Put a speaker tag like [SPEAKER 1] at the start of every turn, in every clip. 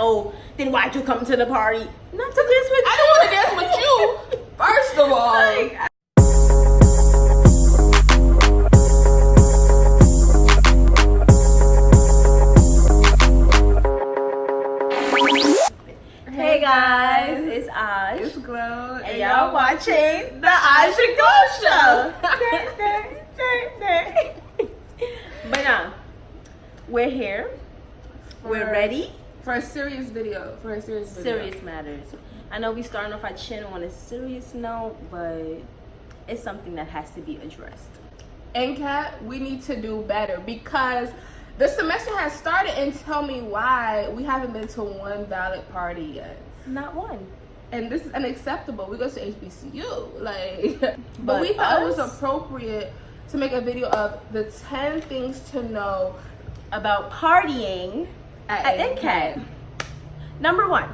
[SPEAKER 1] oh, then why'd you come to the party? Not to dance with you.
[SPEAKER 2] I don't want to dance with you. First of all.
[SPEAKER 1] Like, hey guys, it's Aj.
[SPEAKER 2] It's Glow.
[SPEAKER 1] And y'all watching the Aj and Glow Show. But now, we're here. We're ready.
[SPEAKER 2] For a serious video.
[SPEAKER 1] Serious matters. I know we starting off our channel on a serious note, but it's something that has to be addressed.
[SPEAKER 2] Ncat, we need to do better because the semester has started, and tell me why we haven't been to one valid party yet.
[SPEAKER 1] Not one.
[SPEAKER 2] And this is unacceptable. We go to HBCU, like, but we thought it was appropriate to make a video of the 10 things to know
[SPEAKER 1] about partying at Ncat. Number 1,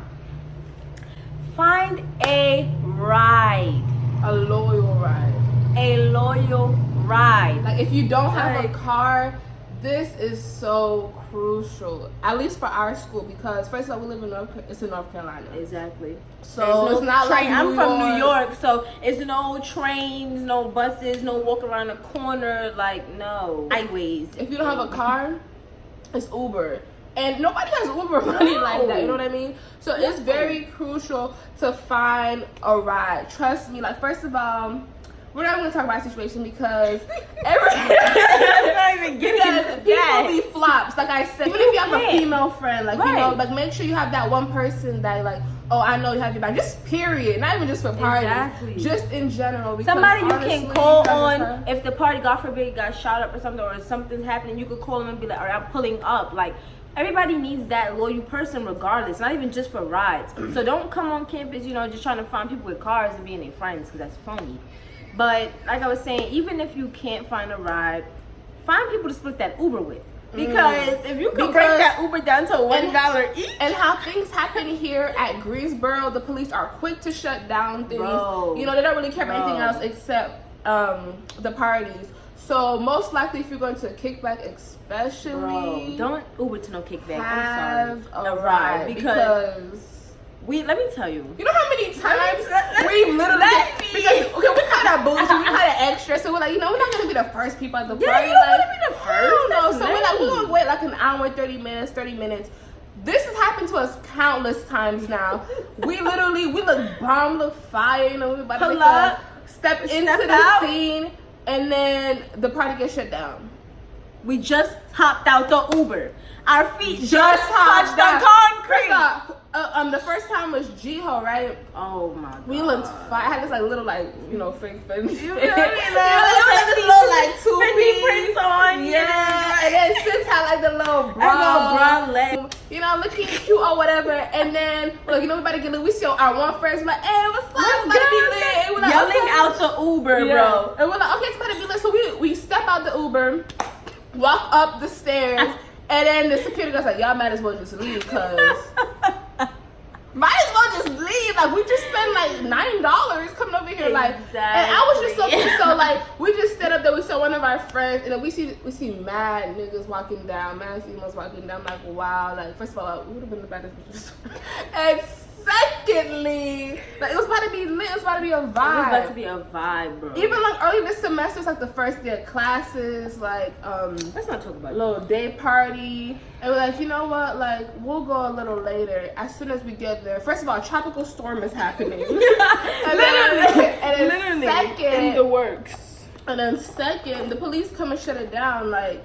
[SPEAKER 1] find a ride.
[SPEAKER 2] A loyal ride.
[SPEAKER 1] A loyal ride.
[SPEAKER 2] Like, if you don't have a car, this is so crucial, at least for our school, because first of all, we live in North Carolina.
[SPEAKER 1] Exactly.
[SPEAKER 2] So it's not like
[SPEAKER 1] I'm from New York, so it's no trains, no buses, no walk around the corner, like no highways.
[SPEAKER 2] If you don't have a car, it's Uber. And nobody has Uber money like that, you know what I mean? So it's very crucial to find a ride. Trust me, like, first of all, we're not going to talk about the situation because people be flops, like I said. Even if you have a female friend, like, you know, like, make sure you have that one person that, like, oh, I know you have your back. Just period. Not even just for parties. Exactly. Just in general.
[SPEAKER 1] Somebody you can call on if the party, God forbid, got shot up or something, or something's happening, you could call them and be like, all right, I'm pulling up. Like, everybody needs that loyal person regardless, not even just for rides. So don't come on campus, you know, just trying to find people with cars and being their friends, because that's phony. But like I was saying, even if you can't find a ride, find people to split that Uber with. Because if you can break that Uber down to $1 each.
[SPEAKER 2] And how things happen here at Greensboro, the police are quick to shut down things. Bro. You know, they don't really care about anything else except the parties. So most likely, if you're going to a kickback, especially,
[SPEAKER 1] don't Uber to no kickback.
[SPEAKER 2] Have
[SPEAKER 1] I'm sorry.
[SPEAKER 2] a ride because
[SPEAKER 1] let me tell you.
[SPEAKER 2] You know how many times we literally because we kind of bougie, we kind of extra, so we're like, you know, we're not gonna be the first people at the party.
[SPEAKER 1] You don't want to be the first.
[SPEAKER 2] No, so we're like, we're gonna wait like an hour, 30 minutes. This has happened to us countless times now. We look bomb, look fire, you know, we're about to step into the scene, and then the party gets shut down.
[SPEAKER 1] We just hopped out the Uber. Our feet just touched the concrete.
[SPEAKER 2] The first time was Jiho, right?
[SPEAKER 1] Oh my god.
[SPEAKER 2] We looked fine. I had this like little fake fins.
[SPEAKER 1] You feel me? Like 2 prints on.
[SPEAKER 2] Yeah. And then sis had like the little bra leg. You know, looking cute or whatever. And then like, you know, we about to get lit. We see our one friends like, hey, what's up? It's about to be lit. And we're like,
[SPEAKER 1] yelling out the Uber, bro.
[SPEAKER 2] And we're like, okay, it's about to be lit. So we step out the Uber, walk up the stairs, and then the security guy's like, y'all might as well just leave, cause might as well just leave. Like, we just spent like $9 coming over here, like, and I was just so pissed. So like, we just stood up there. We saw one of our friends, and then we see mad niggas walking down, mad females walking down. I'm like, wow. Like, first of all, we would have been the baddest bitches. And secondly, like, it was about to be lit. It was about to be a vibe.
[SPEAKER 1] It was about to be a vibe, bro.
[SPEAKER 2] Even like early this semester, it's like the first day of classes. Like,
[SPEAKER 1] let's not talk about it.
[SPEAKER 2] Little day party. And we're like, you know what? Like, we'll go a little later. As soon as we get there. First of all, a tropical storm is happening. and then second,
[SPEAKER 1] in the works.
[SPEAKER 2] And then second, the police come and shut it down. Like,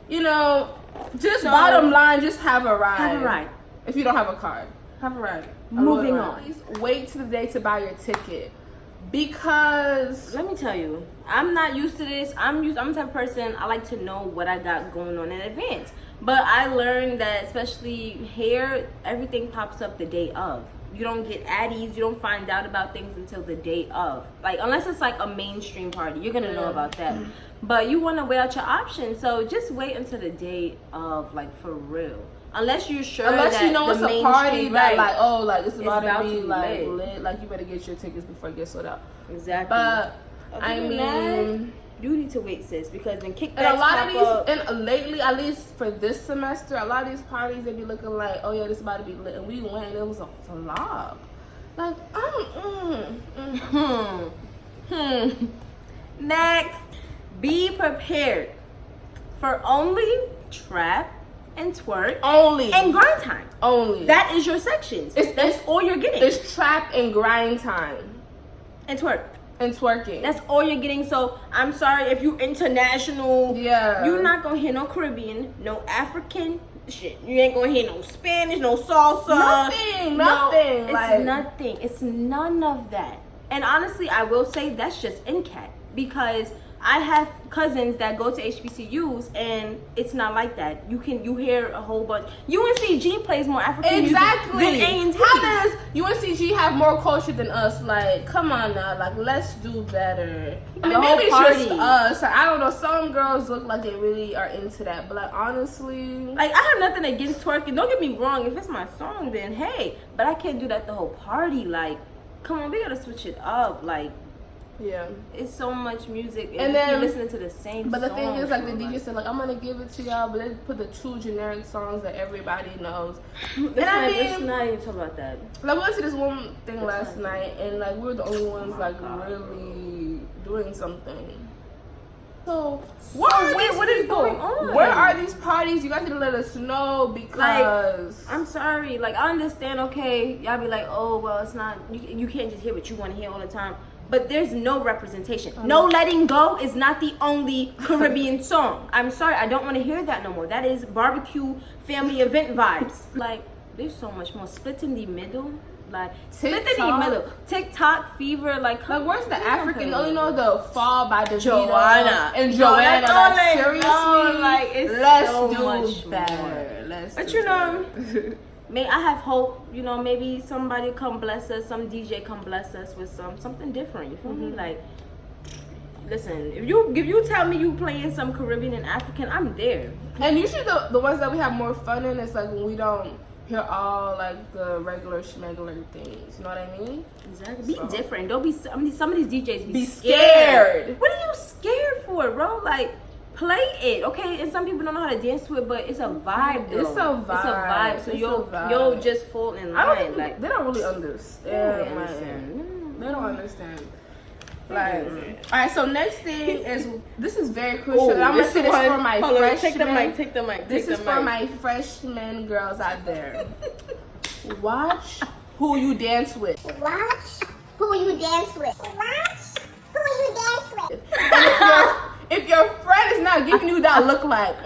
[SPEAKER 2] you know, just bottom line, just have a ride.
[SPEAKER 1] Have a ride.
[SPEAKER 2] If you don't have a car, have a ride.
[SPEAKER 1] Moving on.
[SPEAKER 2] Please wait to the day to buy your ticket. Because
[SPEAKER 1] let me tell you, I'm not used to this. I'm the type of person, I like to know what I got going on in advance. But I learned that, especially here, everything pops up the day of. You don't get addies, you don't find out about things until the day of. Like, unless it's like a mainstream party, you're gonna know about that. But you wanna weigh out your options, so just wait until the day of, like, for real. Unless you're sure
[SPEAKER 2] unless
[SPEAKER 1] that
[SPEAKER 2] you know
[SPEAKER 1] the
[SPEAKER 2] it's a party that,
[SPEAKER 1] right,
[SPEAKER 2] like, oh, like, it's about to be like
[SPEAKER 1] lit.
[SPEAKER 2] Like, you better get your tickets before it gets sold out.
[SPEAKER 1] Exactly.
[SPEAKER 2] But I mean,
[SPEAKER 1] You need to wait, sis, because then kickbacks
[SPEAKER 2] And a lot
[SPEAKER 1] pop
[SPEAKER 2] of
[SPEAKER 1] up.
[SPEAKER 2] these, and lately, at least for this semester, a lot of these parties, they be looking like, oh yeah, this about to be lit. And we went and it was a flop. Like,
[SPEAKER 1] Next, be prepared for only trap and twerk
[SPEAKER 2] only.
[SPEAKER 1] and grind time.
[SPEAKER 2] Only.
[SPEAKER 1] That is your sections. That's all you're getting.
[SPEAKER 2] It's trap and grind time.
[SPEAKER 1] And twerk.
[SPEAKER 2] And twerking.
[SPEAKER 1] That's all you're getting. So I'm sorry if you international.
[SPEAKER 2] Yeah.
[SPEAKER 1] You're not gonna hear no Caribbean, no African shit. You ain't gonna hear no Spanish, no salsa.
[SPEAKER 2] Nothing.
[SPEAKER 1] It's
[SPEAKER 2] like,
[SPEAKER 1] nothing. It's none of that. And honestly, I will say that's just Ncat, because I have cousins that go to HBCUs and it's not like that. You hear a whole bunch. UNCG plays more African
[SPEAKER 2] exactly.
[SPEAKER 1] music than ANTICS.
[SPEAKER 2] How does UNCG have more culture than us? Like, come on now. Like, let's do better. I mean, maybe it's just us. I don't know. Some girls look like they really are into that. But, like, honestly.
[SPEAKER 1] Like, I have nothing against twerking. Don't get me wrong. If it's my song, then hey. But I can't do that the whole party. Like, come on. We got to switch it up. Like,
[SPEAKER 2] yeah,
[SPEAKER 1] it's so much music,
[SPEAKER 2] and then
[SPEAKER 1] you're listening to the same.
[SPEAKER 2] But the
[SPEAKER 1] song
[SPEAKER 2] thing is, like, the
[SPEAKER 1] so
[SPEAKER 2] DJ
[SPEAKER 1] much.
[SPEAKER 2] said, like, I'm gonna give it to y'all, but they put the 2 generic songs that everybody knows.
[SPEAKER 1] Let's not even talk about that.
[SPEAKER 2] Like, we went to this one thing last night, and like, we were the only ones like really doing something. So what is going on? Where are these parties? You guys need to let us know, because
[SPEAKER 1] I'm sorry. Like, I understand. Okay, y'all be like, oh well, it's not. You can't just hear what you want to hear all the time. But there's no representation. No Letting Go is not the only Caribbean song. I'm sorry, I don't want to hear that no more. That is barbecue family event vibes. Like, there's so much more. Split in the middle. Like, split in the middle. TikTok fever. Like
[SPEAKER 2] where's the African? You only know the Fall by Davido
[SPEAKER 1] Joanna.
[SPEAKER 2] and Joanna.
[SPEAKER 1] No,
[SPEAKER 2] like, seriously,
[SPEAKER 1] like, it's
[SPEAKER 2] let's
[SPEAKER 1] so
[SPEAKER 2] do
[SPEAKER 1] much
[SPEAKER 2] better. Let's
[SPEAKER 1] but
[SPEAKER 2] do
[SPEAKER 1] you know,
[SPEAKER 2] better.
[SPEAKER 1] I have hope, maybe somebody come bless us, some DJ come bless us with something different. You feel me? Like, listen, if you tell me you playing some Caribbean and African, I'm there.
[SPEAKER 2] And usually the ones that we have more fun in is like when we don't hear all like the regular schmegular things. You know what I mean?
[SPEAKER 1] Exactly. Be different. Don't be. Some of these DJs
[SPEAKER 2] be scared.
[SPEAKER 1] What are you scared for, bro? Like, play it, okay? And some people don't know how to dance to it, but it's a vibe, though.
[SPEAKER 2] It's a vibe.
[SPEAKER 1] So you'll just fall in line.
[SPEAKER 2] Like, they don't really understand. They don't understand. Like, all right. So next thing is, this is very crucial. I'm gonna say this for my freshmen.
[SPEAKER 1] Take the mic.
[SPEAKER 2] This is for my freshman girls out there. Watch who you dance with.
[SPEAKER 3] Watch who you dance with. Watch who you dance with.
[SPEAKER 2] If your friend is not giving you that look like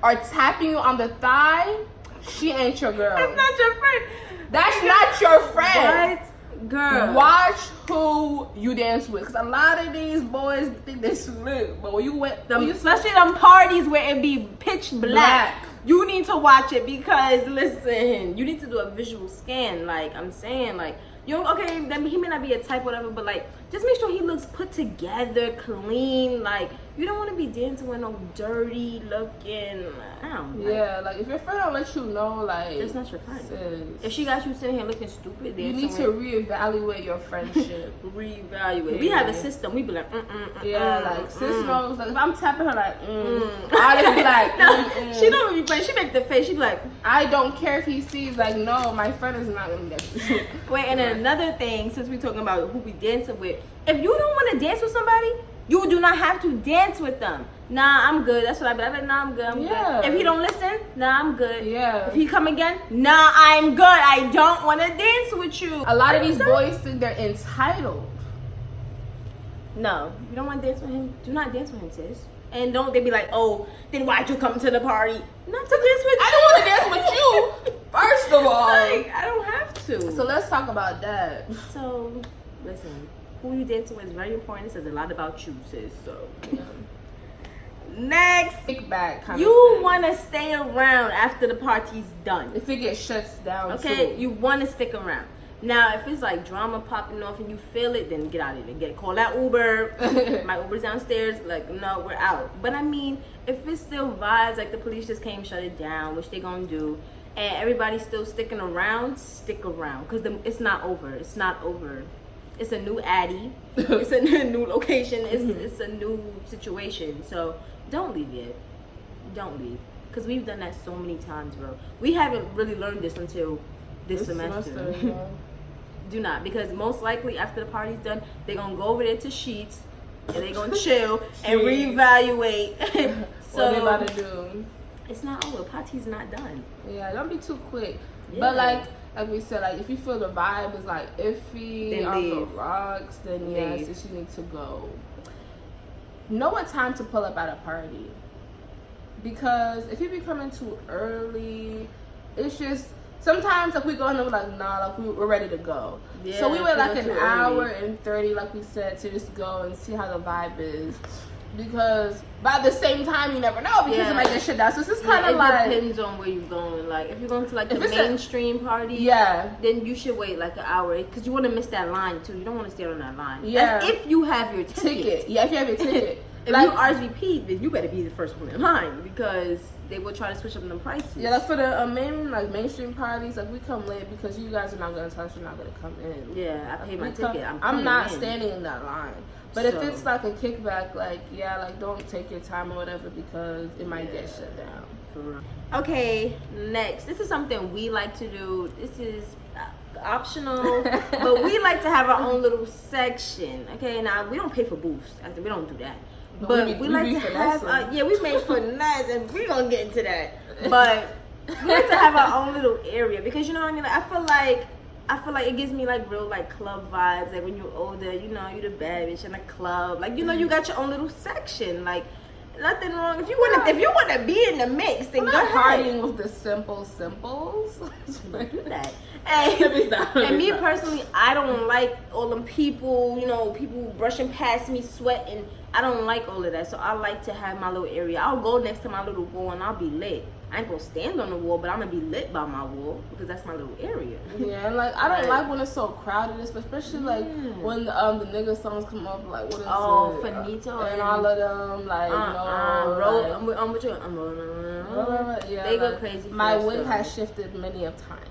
[SPEAKER 2] or tapping you on the thigh, she ain't your girl.
[SPEAKER 1] That's not your friend.
[SPEAKER 2] That's not your friend.
[SPEAKER 1] What? Girl.
[SPEAKER 2] Watch who you dance with. Because a lot of these boys think they slick. But when you went...
[SPEAKER 1] especially them parties where it be pitch black. You need to watch it because, listen, you need to do a visual scan. Like, I'm saying, like, then he may not be a type, whatever, but like, just make sure he looks put together, clean. Like, you don't want to be dancing with no dirty looking. I don't know.
[SPEAKER 2] Yeah, like if your friend don't let you know, like,
[SPEAKER 1] that's not your friend.
[SPEAKER 2] Sis,
[SPEAKER 1] if she got you sitting here looking stupid,
[SPEAKER 2] you need to reevaluate your friendship.
[SPEAKER 1] Reevaluate. Yeah. We have a system. We be like,
[SPEAKER 2] like sis knows. Like if I'm tapping her, like, I just be like,
[SPEAKER 1] She don't really play. She make the face. She be like,
[SPEAKER 2] I don't care if he sees. Like, no, my friend is not gonna be that.
[SPEAKER 1] Wait, and then another thing, since we talking about who we dancing with, if you don't want to dance with somebody, you do not have to dance with them. Nah, I'm good. That's what I be like. Nah, I'm good. I'm good. If he don't listen, nah, I'm good.
[SPEAKER 2] Yeah.
[SPEAKER 1] If he come again, nah, I'm good. I don't want to dance with you.
[SPEAKER 2] A lot of these boys think they're entitled.
[SPEAKER 1] No, if you don't want to dance with him, do not dance with him, sis. And don't they be like, oh, then why'd you come to the party? Not to dance with you.
[SPEAKER 2] I don't want to dance with you. First of all,
[SPEAKER 1] like, I don't have to.
[SPEAKER 2] So let's talk about that.
[SPEAKER 1] So, listen, who you dancing with is very important. It says a lot about you, sis. So, next,
[SPEAKER 2] kickback.
[SPEAKER 1] You want to stay around after the party's done.
[SPEAKER 2] If it gets shuts down,
[SPEAKER 1] okay,
[SPEAKER 2] too.
[SPEAKER 1] you want to stick around. Now, if it's like drama popping off and you feel it, then get out of it. Call that Uber. My Uber's downstairs. Like, no, we're out. But I mean, if it's still vibes, like the police just came, shut it down, which they gonna do, and everybody's still sticking around, stick around, because it's not over. It's not over. It's a new Addy. It's a new location. It's a new situation. So don't leave yet. Don't leave. Because we've done that so many times, bro. We haven't really learned this until this semester.
[SPEAKER 2] Yeah.
[SPEAKER 1] Do not. Because most likely after the party's done, they're going to go over there to Sheets. And they're going to chill and reevaluate. So
[SPEAKER 2] what they about to do.
[SPEAKER 1] It's not over. Party's not done.
[SPEAKER 2] Yeah, don't be too quick.
[SPEAKER 1] Yeah.
[SPEAKER 2] But like we said, like if you feel the vibe is like iffy
[SPEAKER 1] Then
[SPEAKER 2] on the
[SPEAKER 1] leave.
[SPEAKER 2] rocks, then yes,
[SPEAKER 1] Leave.
[SPEAKER 2] you need to go. Know what time to pull up at a party. Because if you be coming too early, it's just sometimes like we go in there like nah, like we're ready to go.
[SPEAKER 1] Yeah,
[SPEAKER 2] so we wait like an
[SPEAKER 1] too
[SPEAKER 2] hour
[SPEAKER 1] early.
[SPEAKER 2] and 30, like we said, to just go and see how the vibe is. Because by the same time, you never know because
[SPEAKER 1] Yeah.
[SPEAKER 2] it might get shit down. So it's just kind
[SPEAKER 1] It
[SPEAKER 2] of like
[SPEAKER 1] depends on where you're going. Like if you're going to like the
[SPEAKER 2] If it's a-
[SPEAKER 1] mainstream party,
[SPEAKER 2] yeah.
[SPEAKER 1] then you should wait like an hour because you want to miss that line too. You don't want to stand on that line.
[SPEAKER 2] Yeah.
[SPEAKER 1] That's if you have your
[SPEAKER 2] Ticket. Yeah, if you have your ticket.
[SPEAKER 1] If
[SPEAKER 2] like,
[SPEAKER 1] you RSVP, then you better be the first one in line because they will try to switch up the prices.
[SPEAKER 2] yeah, like for the mainstream parties, like we come late because you guys are not gonna tell us you're not gonna come in.
[SPEAKER 1] Yeah, I paid my
[SPEAKER 2] We come-
[SPEAKER 1] ticket.
[SPEAKER 2] I'm not
[SPEAKER 1] in.
[SPEAKER 2] standing in that line. But if
[SPEAKER 1] So-
[SPEAKER 2] it's like a kickback, like yeah, like don't take your time or whatever because it might get shut down.
[SPEAKER 1] For real. Okay, next. This is something we like to do. This is optional, but we like to have our own little section. Okay, now we don't pay for booths. We don't do that. But we like to have, we make finesse, and we're gonna get into that. But we like to have our own little area because you know what I mean. Like, I feel like it gives me like real like club vibes. Like when you're older, you know, you're the bad bitch in a club. Like you know, you got your own little section. Like nothing wrong if you wanna be in the mix. Then
[SPEAKER 2] I'm
[SPEAKER 1] go
[SPEAKER 2] not
[SPEAKER 1] ahead.
[SPEAKER 2] partying with the simples.
[SPEAKER 1] Do that. And me personally, I don't like all them people, you know, people brushing past me, sweating. I don't like all of that. So I like to have my little area. I'll go next to my little wall and I'll be lit. I ain't gonna stand on the wall, but I'm gonna be lit by my wall because that's my little area.
[SPEAKER 2] Yeah, and like I don't like when it's so crowded, especially like when the nigga songs come up, like what is it?
[SPEAKER 1] Finito
[SPEAKER 2] and all of them, like
[SPEAKER 1] I'm with you. I'm rolling.
[SPEAKER 2] Yeah,
[SPEAKER 1] They go
[SPEAKER 2] like,
[SPEAKER 1] crazy.
[SPEAKER 2] My
[SPEAKER 1] for
[SPEAKER 2] wig
[SPEAKER 1] us,
[SPEAKER 2] has shifted many of times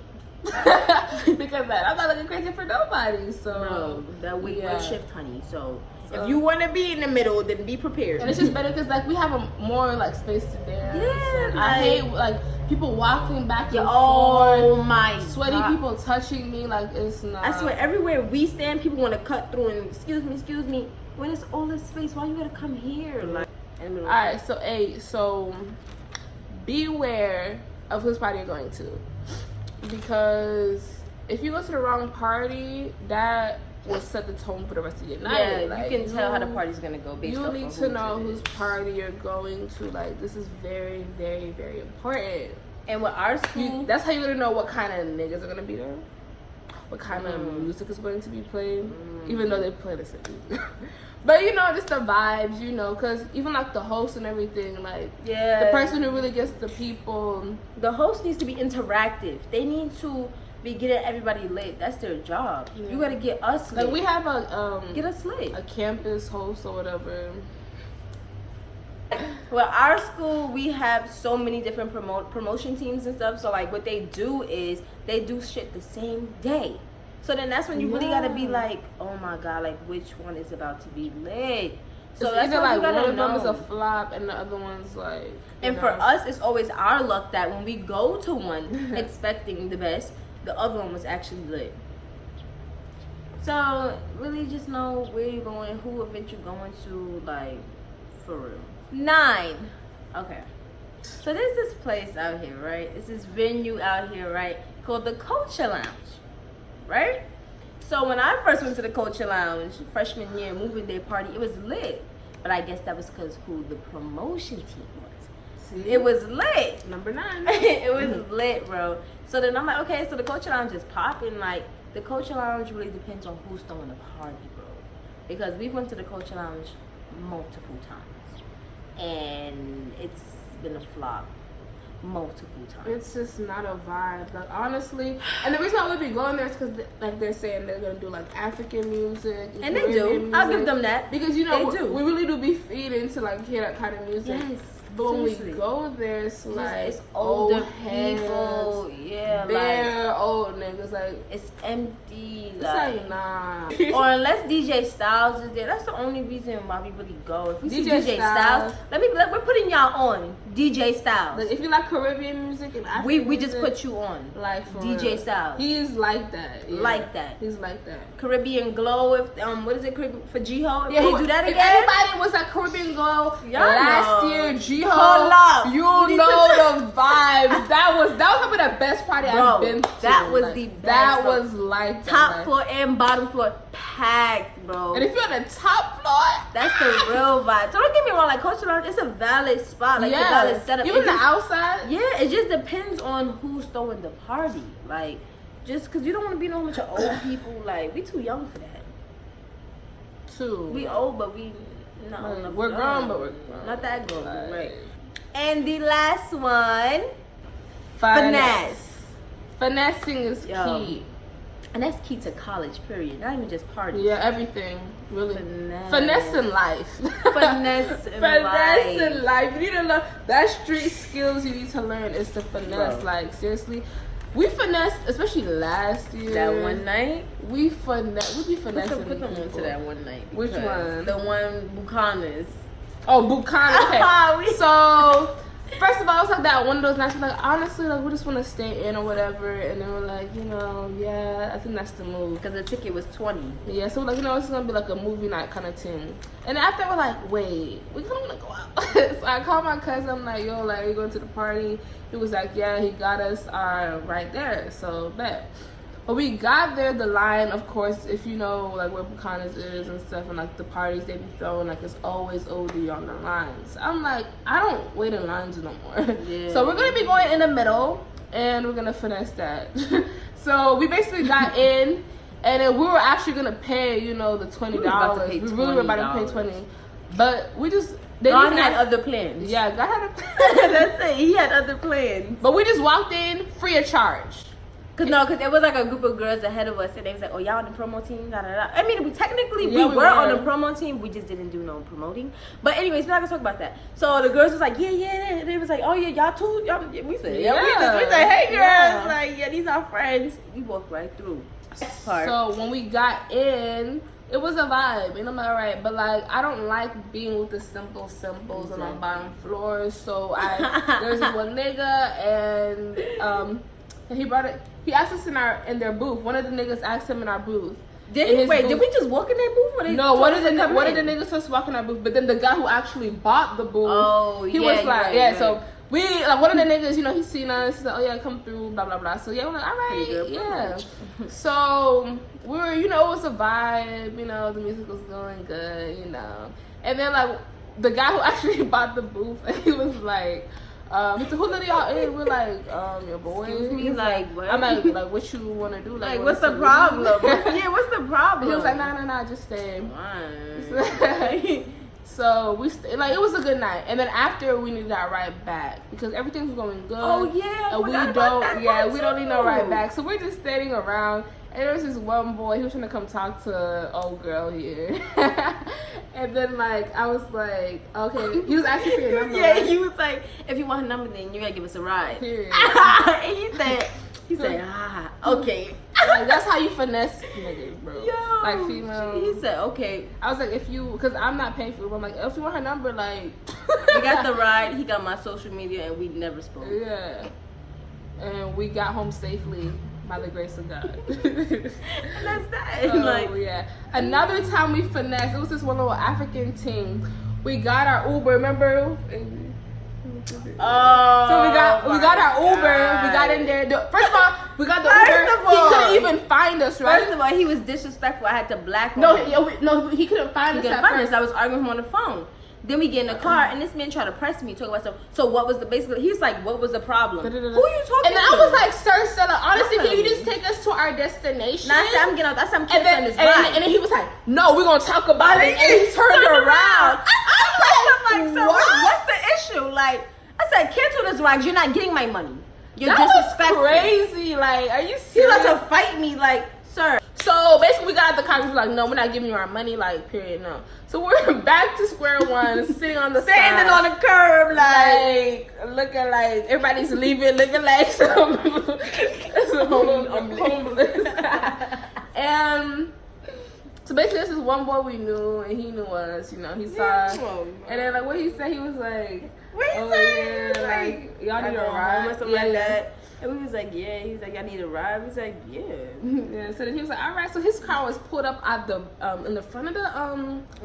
[SPEAKER 2] because of that I'm not looking crazy for nobody. So
[SPEAKER 1] bro, that wig
[SPEAKER 2] yeah.
[SPEAKER 1] will shift, honey. So if you want to be in the middle, then be prepared.
[SPEAKER 2] And it's just better because like we have a more like space to dance.
[SPEAKER 1] Yeah,
[SPEAKER 2] and I hate like people walking back and
[SPEAKER 1] oh
[SPEAKER 2] forth,
[SPEAKER 1] my
[SPEAKER 2] sweaty
[SPEAKER 1] God.
[SPEAKER 2] people touching me. Like it's not.
[SPEAKER 1] I swear, everywhere we stand, people want to cut through and excuse me. When it's all this space, why you gotta come here? Like,
[SPEAKER 2] All right, so beware of whose party you're going to, because if you go to the wrong party, that will set the tone for the rest of your night.
[SPEAKER 1] yeah,
[SPEAKER 2] Like,
[SPEAKER 1] you can tell how the party's gonna go. Based
[SPEAKER 2] You
[SPEAKER 1] off
[SPEAKER 2] need
[SPEAKER 1] of
[SPEAKER 2] to
[SPEAKER 1] who
[SPEAKER 2] know
[SPEAKER 1] it
[SPEAKER 2] whose
[SPEAKER 1] is.
[SPEAKER 2] party you're going to. Like this is very, very, very important.
[SPEAKER 1] And with our school,
[SPEAKER 2] That's how you're gonna know what kind of niggas are gonna be there, what kind of music is going to be played, even though they play the same music. But you know, just the vibes, you know, because even like the host and everything, like
[SPEAKER 1] yeah,
[SPEAKER 2] the person who really gets the people.
[SPEAKER 1] the host needs to be interactive. They need to be getting everybody lit. That's their job.
[SPEAKER 2] Yeah.
[SPEAKER 1] You gotta get us lit.
[SPEAKER 2] Like we have a
[SPEAKER 1] Get us lit.
[SPEAKER 2] a campus host or whatever.
[SPEAKER 1] Well, our school, we have so many different promotion teams and stuff. So like what they do is they do shit the same day. So then that's when you really gotta be like, oh my God, like which one is about to be lit. So
[SPEAKER 2] It's
[SPEAKER 1] that's
[SPEAKER 2] either
[SPEAKER 1] what
[SPEAKER 2] like
[SPEAKER 1] you gotta
[SPEAKER 2] one of them
[SPEAKER 1] know.
[SPEAKER 2] is a flop and the other one's like. you
[SPEAKER 1] And
[SPEAKER 2] know.
[SPEAKER 1] for us, it's always our luck that when we go to one expecting the best, the other one was actually lit. So really just know where you're going, who event you're going to, like, for real. 9. Okay. So there's this place out here, right? It's this venue out here, right? Called the Culture Lounge, right? So when I first went to the Culture Lounge, freshman year, moving day party, it was lit. But I guess that was because who the promotion team was.
[SPEAKER 2] See?
[SPEAKER 1] It was lit.
[SPEAKER 2] Number 9.
[SPEAKER 1] It was lit, bro. So then I'm like, okay, so the Culture Lounge is popping. Like, the Culture Lounge really depends on who's throwing the party, bro. Because we went to the Culture Lounge multiple times. And it's been a flop multiple times.
[SPEAKER 2] It's just not a vibe. Like honestly, and the reason why we be going there is because like they're saying they're gonna do like African music
[SPEAKER 1] And they
[SPEAKER 2] Caribbean
[SPEAKER 1] do.
[SPEAKER 2] music.
[SPEAKER 1] I'll give them that.
[SPEAKER 2] Because you know
[SPEAKER 1] They do.
[SPEAKER 2] we really do be feeding to like hear that kind of music.
[SPEAKER 1] Yes.
[SPEAKER 2] But when we
[SPEAKER 1] Seriously.
[SPEAKER 2] go there, it's like
[SPEAKER 1] It's older
[SPEAKER 2] heads,
[SPEAKER 1] people. Yeah,
[SPEAKER 2] bare
[SPEAKER 1] like
[SPEAKER 2] old niggas. Like,
[SPEAKER 1] it's empty.
[SPEAKER 2] it's
[SPEAKER 1] Like,
[SPEAKER 2] like, nah.
[SPEAKER 1] or unless DJ Styles is there. That's the only reason why we really go. If we see
[SPEAKER 2] DJ
[SPEAKER 1] DJ
[SPEAKER 2] Styles.
[SPEAKER 1] Styles, we're putting y'all on DJ Styles.
[SPEAKER 2] Like, if you like Caribbean music and African
[SPEAKER 1] we just
[SPEAKER 2] music,
[SPEAKER 1] put you on.
[SPEAKER 2] like for
[SPEAKER 1] DJ
[SPEAKER 2] real.
[SPEAKER 1] Styles.
[SPEAKER 2] He's like that. Yeah.
[SPEAKER 1] Like that.
[SPEAKER 2] He's like that.
[SPEAKER 1] Caribbean Glow. If what is it for Jiho? If
[SPEAKER 2] Yeah,
[SPEAKER 1] they do that
[SPEAKER 2] if
[SPEAKER 1] again.
[SPEAKER 2] anybody was at Caribbean Glow
[SPEAKER 1] Y'all
[SPEAKER 2] last
[SPEAKER 1] know.
[SPEAKER 2] year, Jiho,
[SPEAKER 1] Hold up.
[SPEAKER 2] you
[SPEAKER 1] We need
[SPEAKER 2] know
[SPEAKER 1] to-
[SPEAKER 2] the vibes. That was probably the best party
[SPEAKER 1] Bro,
[SPEAKER 2] I've been to.
[SPEAKER 1] that was
[SPEAKER 2] Like,
[SPEAKER 1] the best,
[SPEAKER 2] That
[SPEAKER 1] bro.
[SPEAKER 2] was like
[SPEAKER 1] Top
[SPEAKER 2] that.
[SPEAKER 1] floor and bottom floor packed, bro.
[SPEAKER 2] And if you're on the top floor,
[SPEAKER 1] That's the real vibe. So don't get me wrong, like Coach Lounge, it's a valid spot, like it's a valid setup.
[SPEAKER 2] even
[SPEAKER 1] It
[SPEAKER 2] the
[SPEAKER 1] just-
[SPEAKER 2] outside.
[SPEAKER 1] Yeah, it just depends on who's throwing the party. Like, just because you don't want to be no bunch of old people. Like, we too young for that.
[SPEAKER 2] Too.
[SPEAKER 1] We old, but we not old enough.
[SPEAKER 2] We're
[SPEAKER 1] to
[SPEAKER 2] grown,
[SPEAKER 1] learn.
[SPEAKER 2] but we're grown.
[SPEAKER 1] Not that grown,
[SPEAKER 2] Like,
[SPEAKER 1] right? And the last one, finesse.
[SPEAKER 2] Finessing is
[SPEAKER 1] Yo.
[SPEAKER 2] key.
[SPEAKER 1] And that's key to college, period. Not even just parties.
[SPEAKER 2] Yeah, everything. Really.
[SPEAKER 1] Finesse.
[SPEAKER 2] Finesse in life.
[SPEAKER 1] Finesse in
[SPEAKER 2] Finesse in
[SPEAKER 1] life.
[SPEAKER 2] life. You need to learn that street skills you need to learn is to finesse.
[SPEAKER 1] Bro.
[SPEAKER 2] Like, seriously. We finessed, especially last year.
[SPEAKER 1] That one night.
[SPEAKER 2] We be finessing.
[SPEAKER 1] Put them
[SPEAKER 2] people.
[SPEAKER 1] onto that one night.
[SPEAKER 2] Which
[SPEAKER 1] because
[SPEAKER 2] one?
[SPEAKER 1] The one Buchanas.
[SPEAKER 2] Oh, Buchanan. Okay.
[SPEAKER 1] We-
[SPEAKER 2] So, first of all, it was like that one of those nights, like, honestly, like, we just want to stay in or whatever. And then we're like, yeah, I think that's the move.
[SPEAKER 1] Because the ticket was 20.
[SPEAKER 2] Yeah, so, like, it's going to be like a movie night kind of thing. And after, we're like, wait, we kind of want to go out. So I called my cousin. I'm like, yo, like, we going to the party? He was like, yeah, he got us right there. So, bet. But we got there, the line, of course, if you know, like, where Buchanan's is and stuff, and, like, the parties they be throwing, like, it's always OD on the lines. I'm like, I don't wait in lines no more.
[SPEAKER 1] Yeah.
[SPEAKER 2] So we're going to be going in the middle, and we're going to finesse that. So we basically got in, and then we were actually going to pay, the $20.
[SPEAKER 1] We was about to pay
[SPEAKER 2] We really were about to pay
[SPEAKER 1] $20.
[SPEAKER 2] $20. But we just... They
[SPEAKER 1] God
[SPEAKER 2] didn't
[SPEAKER 1] had
[SPEAKER 2] have-
[SPEAKER 1] other plans.
[SPEAKER 2] Yeah, God had a...
[SPEAKER 1] That's it. He had other plans.
[SPEAKER 2] But we just walked in free of charge.
[SPEAKER 1] Cause it was like a group of girls ahead of us, and they was like, "Oh, y'all on the promo team?" Da, da, da. I mean, we
[SPEAKER 2] Yeah, we
[SPEAKER 1] were on
[SPEAKER 2] were.
[SPEAKER 1] the promo team. We just didn't do no promoting. But anyways, we're not gonna talk about that. So the girls was like, "Yeah." They was like, "Oh yeah, y'all too." Y'all, we said, "Yeah." We said, "Hey girls,
[SPEAKER 2] Yeah.
[SPEAKER 1] like yeah, these are friends." We walked right through. Part.
[SPEAKER 2] So when we got in, it was a vibe, and I'm like, all right, but like I don't like being with the simples on the bottom floors. So there's this one nigga, and he brought it. He asked us in their booth. One of the niggas asked him in our booth.
[SPEAKER 1] Did we just walk in that booth? Or they
[SPEAKER 2] No,
[SPEAKER 1] told
[SPEAKER 2] one
[SPEAKER 1] us
[SPEAKER 2] of the
[SPEAKER 1] to come in?
[SPEAKER 2] niggas just walking our booth, but then the guy who actually bought the booth, he
[SPEAKER 1] yeah,
[SPEAKER 2] was
[SPEAKER 1] you're
[SPEAKER 2] like,
[SPEAKER 1] right,
[SPEAKER 2] yeah.
[SPEAKER 1] you're
[SPEAKER 2] So
[SPEAKER 1] right.
[SPEAKER 2] we like one of the niggas, he seen us. He's like, oh yeah, come through, blah blah blah. So yeah, we're like, all
[SPEAKER 1] Pretty
[SPEAKER 2] right,
[SPEAKER 1] good
[SPEAKER 2] yeah. So we were, it was a vibe. The music was going good, And then like the guy who actually bought the booth, he was like. He said, who let y'all in? We're like, your boy.
[SPEAKER 1] Excuse me,
[SPEAKER 2] He's
[SPEAKER 1] like, what?
[SPEAKER 2] I'm like, what you want to do?
[SPEAKER 1] Like,
[SPEAKER 2] want
[SPEAKER 1] what's
[SPEAKER 2] us
[SPEAKER 1] the
[SPEAKER 2] to
[SPEAKER 1] problem?
[SPEAKER 2] leave?
[SPEAKER 1] Yeah, what's the problem?
[SPEAKER 2] He was like, nah, just stay.
[SPEAKER 1] Fine.
[SPEAKER 2] So we it was a good night, and then after we needed our ride back because everything was going good.
[SPEAKER 1] Oh yeah,
[SPEAKER 2] and we don't need no ride back, so we're just standing around. And there was this one boy, he was trying to come talk to old girl here. And then like I was like, okay, he was asking for your number.
[SPEAKER 1] Yeah,
[SPEAKER 2] right?
[SPEAKER 1] he was like, if you want her number, then you gotta give us a ride.
[SPEAKER 2] Period.
[SPEAKER 1] And he said, okay.
[SPEAKER 2] Like, that's how you finesse niggas, bro.
[SPEAKER 1] Yo,
[SPEAKER 2] Like female.
[SPEAKER 1] He said, okay.
[SPEAKER 2] I was like, because I'm not paying for Uber, I'm like, if you want her number, like.
[SPEAKER 1] We got the ride. He got my social media, and we never spoke.
[SPEAKER 2] Yeah. And we got home safely by the grace of God.
[SPEAKER 1] And that's that.
[SPEAKER 2] Oh,
[SPEAKER 1] Like,
[SPEAKER 2] yeah. Another time we finessed, it was this one little African team. We got our Uber, remember?
[SPEAKER 1] oh.
[SPEAKER 2] So we got our Uber.
[SPEAKER 1] God.
[SPEAKER 2] We got in there. First of all, we got the
[SPEAKER 1] First
[SPEAKER 2] Uber.
[SPEAKER 1] of all-
[SPEAKER 2] He couldn't even find us, right?
[SPEAKER 1] First of all, he was disrespectful. I had to black
[SPEAKER 2] no,
[SPEAKER 1] him.
[SPEAKER 2] he couldn't find
[SPEAKER 1] He
[SPEAKER 2] us
[SPEAKER 1] couldn't
[SPEAKER 2] at
[SPEAKER 1] find
[SPEAKER 2] first.
[SPEAKER 1] us. I was arguing with him on the phone. Then we get in the car, and this man tried to press me, talk about stuff. So what was he was like, what was the problem? Who are you talking
[SPEAKER 2] And then
[SPEAKER 1] to?
[SPEAKER 2] I was like, sir, Stella, honestly, can you
[SPEAKER 1] Definitely.
[SPEAKER 2] just take us to our destination?
[SPEAKER 1] Nah, I said, I'm getting out. That's I'm
[SPEAKER 2] and
[SPEAKER 1] canceling
[SPEAKER 2] then,
[SPEAKER 1] this
[SPEAKER 2] and,
[SPEAKER 1] ride.
[SPEAKER 2] and then he was like, no, we're going to talk about it. And he turned around.
[SPEAKER 1] I'm like, so
[SPEAKER 2] what?
[SPEAKER 1] what's the issue? Like, I said, cancel this ride. You're not getting my money. You're
[SPEAKER 2] That was
[SPEAKER 1] disrespectful.
[SPEAKER 2] crazy. Like, are you
[SPEAKER 1] He
[SPEAKER 2] serious?
[SPEAKER 1] about to fight me, like, sir.
[SPEAKER 2] So basically, we got out the car. We were like, no, we're not giving you our money. Like, period, no. So we're back to square one, sitting on the
[SPEAKER 1] Standing
[SPEAKER 2] side,
[SPEAKER 1] on the curb,
[SPEAKER 2] like looking like everybody's leaving, looking like some homeless. And so basically, this is one boy we knew, and he knew us. You know, he saw, and then like what he said, he was like,
[SPEAKER 1] what he
[SPEAKER 2] oh,
[SPEAKER 1] said?
[SPEAKER 2] yeah, like y'all need a
[SPEAKER 1] home
[SPEAKER 2] ride
[SPEAKER 1] or something like that. And we was like, yeah. He was like, y'all need a ride. We was like, yeah.
[SPEAKER 2] Yeah. So then he was like, all right. So his car was pulled up at the in the front of the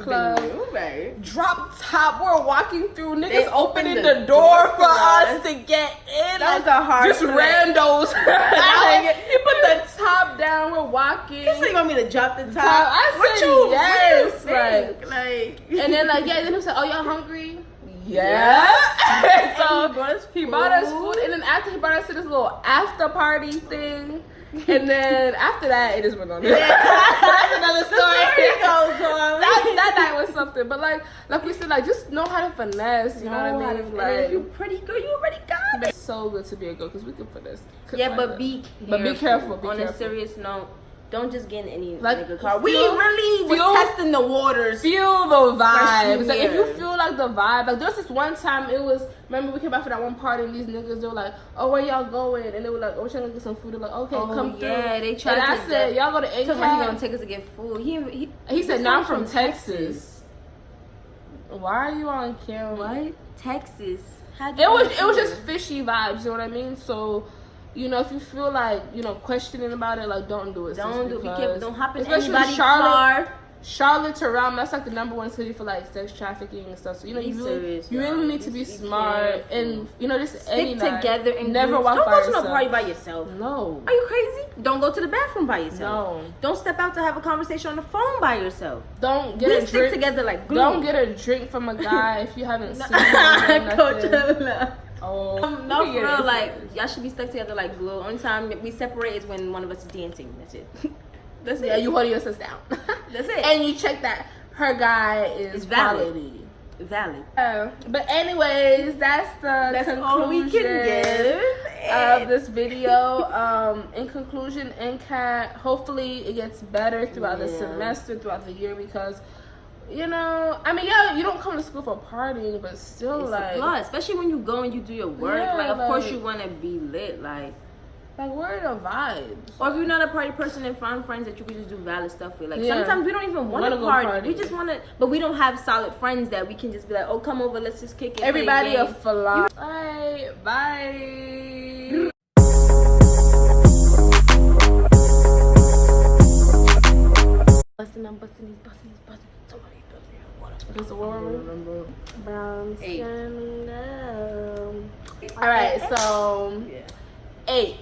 [SPEAKER 2] club.
[SPEAKER 1] Right.
[SPEAKER 2] Drop top. We're walking through. Niggas
[SPEAKER 1] They
[SPEAKER 2] opening
[SPEAKER 1] opened
[SPEAKER 2] the door for us to get in.
[SPEAKER 1] That was a hard
[SPEAKER 2] just
[SPEAKER 1] play.
[SPEAKER 2] randos. He put the top down. We're walking.
[SPEAKER 1] So you want me to drop the top?
[SPEAKER 2] I
[SPEAKER 1] What
[SPEAKER 2] said
[SPEAKER 1] you
[SPEAKER 2] yes.
[SPEAKER 1] like,
[SPEAKER 2] and then like yeah. Then he said, oh y'all hungry? Yeah. So he bought us food, and then after he brought us to this little after party thing, and then after that it just went on. That's another story. That night was something, but like we said, like just know how to finesse. You know what I mean?
[SPEAKER 1] Like if you pretty girl, you already got it.
[SPEAKER 2] It's so good to be a girl because we can finesse.
[SPEAKER 1] Yeah, but be
[SPEAKER 2] careful.
[SPEAKER 1] On a serious note, don't just get in any
[SPEAKER 2] like
[SPEAKER 1] car. We really was testing the waters.
[SPEAKER 2] Feel the vibes. Like if
[SPEAKER 1] year.
[SPEAKER 2] you feel like the vibe, like there was this one time it was. Remember we came back for that one party and these niggas they were like, "Oh, where y'all going?" And they were like, "Oh, we're trying to get some food." They're like, "Okay, come through."
[SPEAKER 1] Yeah, they tried.
[SPEAKER 2] And I said, "Y'all go to Ncat."
[SPEAKER 1] He gonna take us to get food.
[SPEAKER 2] He said, "No, I'm from Texas." Why are you on camera?
[SPEAKER 1] What? Texas?
[SPEAKER 2] It was just fishy vibes. You know what I mean? So. You know, if you feel like, you know, questioning about it, like, don't do it.
[SPEAKER 1] Don't do it. Be careful. Don't hop in
[SPEAKER 2] especially
[SPEAKER 1] anybody's car.
[SPEAKER 2] Charlotte around, that's like the number one city for like sex trafficking and stuff. So, you know, you really need to be smart and, you know, just
[SPEAKER 1] stick together and
[SPEAKER 2] never walk
[SPEAKER 1] don't
[SPEAKER 2] by
[SPEAKER 1] go
[SPEAKER 2] yourself.
[SPEAKER 1] to no party by yourself.
[SPEAKER 2] No.
[SPEAKER 1] Are you crazy? Don't go to the bathroom by yourself.
[SPEAKER 2] No.
[SPEAKER 1] Don't step out to have a conversation on the phone by yourself.
[SPEAKER 2] Don't get
[SPEAKER 1] we
[SPEAKER 2] a drink.
[SPEAKER 1] stick together like glue.
[SPEAKER 2] Don't get a drink from a guy if you haven't seen him.
[SPEAKER 1] Coachella.
[SPEAKER 2] Oh,
[SPEAKER 1] no, for real, like, y'all should be stuck together like glue. Only time we separate is when one of us is dancing. That's it. That's it.
[SPEAKER 2] Yeah, you holding yourself down.
[SPEAKER 1] That's it.
[SPEAKER 2] And you check that her guy is
[SPEAKER 1] valid.
[SPEAKER 2] But anyways, that's conclusion
[SPEAKER 1] all we can give
[SPEAKER 2] of this video. In conclusion, Ncat, hopefully it gets better throughout the semester, throughout the year, because you know, I mean, yeah, you don't come to school for partying, but still,
[SPEAKER 1] it's
[SPEAKER 2] like,
[SPEAKER 1] a plus, especially when you go and you do your work.
[SPEAKER 2] Yeah,
[SPEAKER 1] like, of course, you want to be lit, like
[SPEAKER 2] where are the vibes?
[SPEAKER 1] Or if you're not a party person and find friends that you can just do valid stuff with. Like,
[SPEAKER 2] yeah.
[SPEAKER 1] sometimes we don't even want to party. We just want to, but we don't have solid friends that we can just be like, oh, come over, let's just kick it.
[SPEAKER 2] Everybody a philosophy. Bye. Bye.
[SPEAKER 1] Busting, I'm busting, he's busting, he's busting. Somebody busting.
[SPEAKER 2] What's the word? Brown
[SPEAKER 1] 8.
[SPEAKER 2] skin. All right, so 8.